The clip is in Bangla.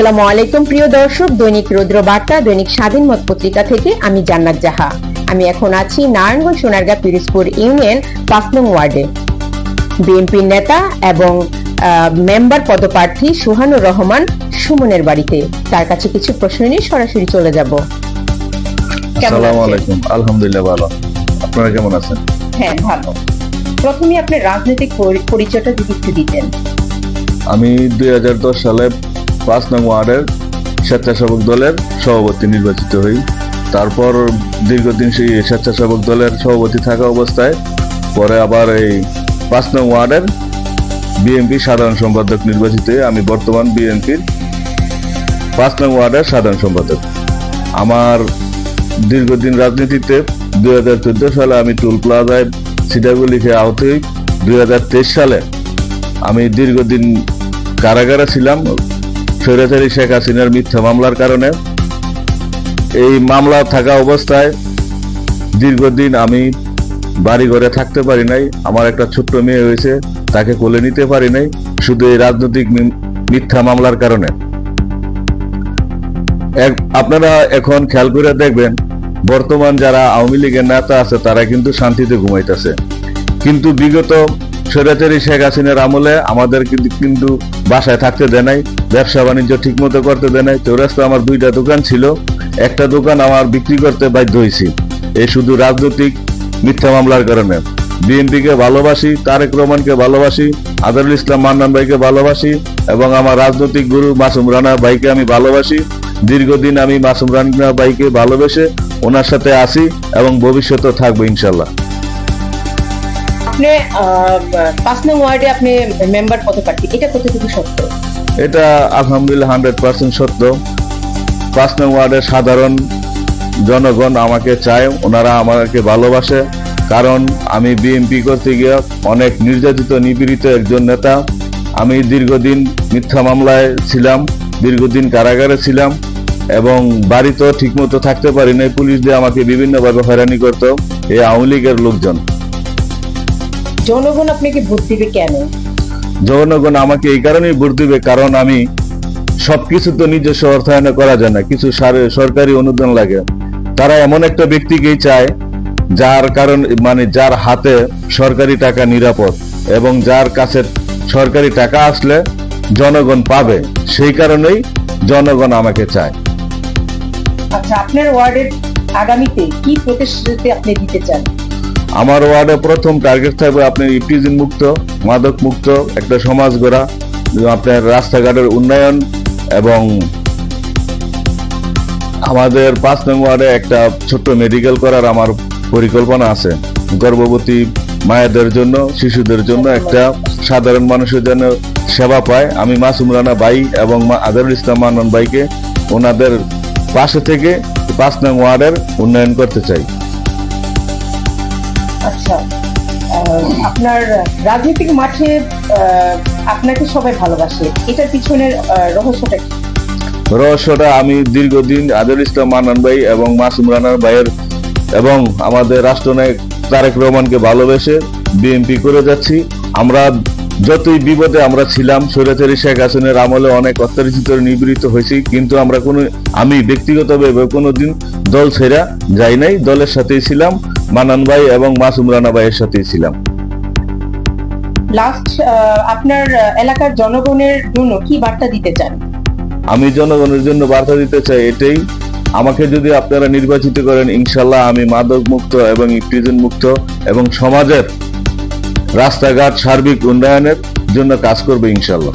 আসসালামু আলাইকুম প্রিয় দর্শক, দৈনিক রৌদ্র বার্তা, দৈনিক স্বাধীন মত পত্রিকা থেকে আমি জান্নাত জাহা। আমি এখন আছি নারায়ণগঞ্জ সোনারগাঁ পিরোজপুর ইউনিয়ন ৫ নং ওয়ার্ডে। বিএনপির নেতা এবং মেম্বার পদপ্রার্থী সুহানুর রহমান সুমনের বাড়িতে। তার কাছে কিছু প্রশ্ন নিয়ে সরাসরি চলে যাব। আসসালামু আলাইকুম। আলহামদুলিল্লাহ ভালো। আপনারা কেমন আছেন? হ্যাঁ ভালো। প্রথমে আপনার রাজনৈতিক পরিচয়টা যদি একটু দিতেন। আমি 2010 সালে ৫ নং ওয়ার্ডের স্বেচ্ছাসেবক দলের সভাপতি নির্বাচিত হই। তারপর দীর্ঘদিন সেই স্বেচ্ছাসেবক দলের সভাপতি থাকা অবস্থায় পরে আবার এই ৫ নং ওয়ার্ডের বিএনপি সাধারণ সম্পাদক নির্বাচিত হয়ে আমি বর্তমান বিএনপির ৫ নং ওয়ার্ডের সাধারণ সম্পাদক। আমার দীর্ঘদিন রাজনীতিতে 2014 সালে আমি টুল প্লাজায় সিটাগুলি খেয়ে আহত হই। 2023 সালে আমি দীর্ঘদিন কারাগারে ছিলাম স্বৈরাচারী শেখ হাসিনার মিথ্যা মামলার কারণে। এই মামলা থাকা অবস্থায় দীর্ঘদিন আমি বাড়ি ঘরে থাকতে পারি নাই। আমার একটা ছোট্ট মেয়ে হয়েছে, তাকে কোলে নিতে পারি নাই, শুধু এই রাজনৈতিক মিথ্যা মামলার কারণে। আপনারা এখন খেয়াল করে দেখবেন, বর্তমান যারা আওয়ামী লীগের নেতা আছে তারা কিন্তু শান্তিতে ঘুমাইতেছে, কিন্তু বিগত স্বৈরাচারী শেখ হাসিনার আমলে আমাদের কিন্তু বাসায় থাকতে দেয় নাই, ব্যবসা বাণিজ্য ঠিক মতো করতে দেয় নাই। চৌরাস্তা আমার 2টা দোকান ছিল, একটা দোকান আমার বিক্রি করতে বাধ্য হয়েছি এই শুধু রাজনৈতিক মিথ্যা মামলার কারণে। বিএনপিকে ভালোবাসি, তারেক রহমানকে ভালোবাসি, আজহারুল ইসলাম মান্নান ভাইকে ভালোবাসি এবং আমার রাজনৈতিক গুরু মাসুম রানা ভাইকে আমি ভালোবাসি। দীর্ঘদিন আমি মাসুম রানা ভাইকে ভালোবেসে ওনার সাথে আছি এবং ভবিষ্যতে থাকবো ইনশাল্লাহ। আপনি ৫ নং ওয়ার্ডে আপনি মেম্বার পদপ্রার্থী, এটা কতটুকু সত্য? এটা আলহামদুলিল্লাহ 100% সত্য। ৫ নং ওয়ার্ডের সাধারণ জনগণ আমাকে চায়, ওনারা আমাকে ভালোবাসে, কারণ আমি বিএনপি করতে গিয়ে অনেক নির্যাতিত নিপীড়িত একজন নেতা। আমি দীর্ঘদিন মিথ্যা মামলায় ছিলাম, দীর্ঘদিন কারাগারে ছিলাম এবং বাড়িতেও ঠিকমতো থাকতে পারি নাই। পুলিশ দিয়ে আমাকে বিভিন্নভাবে হয়রানি করত এই আওয়ামী লীগের লোকজন। জনগণ আপনাকে ভোট দিবে কেন? জনগণ আমাকে এই কারণেই ভোট দিবে কারণ আমি সবকিছু তো নিজস্ব অর্থায়নে করা যায় না, কিছু সরকারি অনুদান লাগে। তারা এমন একটা ব্যক্তিকেই চায় যার কারণ যার হাতে সরকারি টাকা নিরাপদ এবং যার কাছে সরকারি টাকা আসলে জনগণ পাবে, সেই কারণেই জনগণ আমাকে চায়। আচ্ছা, আপনার ওয়ার্ডের আগামীতে কি প্রতিশ্রুতি আপনি দিতে চান? আমার ওয়ার্ডে প্রথম টার্গেট থাকবে আপনার ইফটিজিন মুক্ত, মাদক মুক্ত একটা সমাজ গড়া, আপনার রাস্তাঘাটের উন্নয়ন এবং আমাদের ৫ নং ওয়ার্ডে একটা ছোট্ট মেডিকেল করার আমার পরিকল্পনা আছে। গর্ভবতী মায়েদের জন্য, শিশুদের জন্য একটা সাধারণ মানুষের জন্য সেবা পায়। আমি মাসুম রানা ভাই এবং আজহারুল ইসলাম মান্নান ভাইকে ওনাদের পাশে থেকে ৫ নং ওয়ার্ডের উন্নয়ন করতে চাই। আচ্ছা, আপনার রাজনৈতিক মাঠে আপনাকে সবাই ভালোবাসে, এটার পিছনের রহস্যটা কি? রহস্যটা আমি দীর্ঘদিন আজহারুল ইসলাম মান্নান ভাই এবং মাসুম রানার ভাইয়ের এবং আমাদের রাষ্ট্রনায়ক তারেক রহমানকে ভালোবেসে বিএনপি করে যাচ্ছি। আমরা যতই বিপদে আমরা ছিলাম, স্বৈরাচারী শেখ হাসিনার আমলে অনেক অত্যাচারিত নিপীড়িত হয়েছি, কিন্তু আমি ব্যক্তিগতভাবে কোনোদিন দল ছেড়া যাই নাই, দলের সাথেই ছিলাম, মান্নান ভাই এবং মাসুম রানা ভাইয়ের সাথেই ছিলাম। লাস্ট, আপনার এলাকার জনগণের জন্য কি বার্তা দিতে চান? আমি জনগণের জন্য বার্তা দিতে চাই এটাই, আমাকে যদি আপনারা নির্বাচিত করেন ইনশাল্লাহ আমি মাদক মুক্ত এবং ইফটিজিন মুক্ত এবং সমাজের রাস্তাঘাট সার্বিক উন্নয়নের জন্য কাজ করবো ইনশাল্লাহ।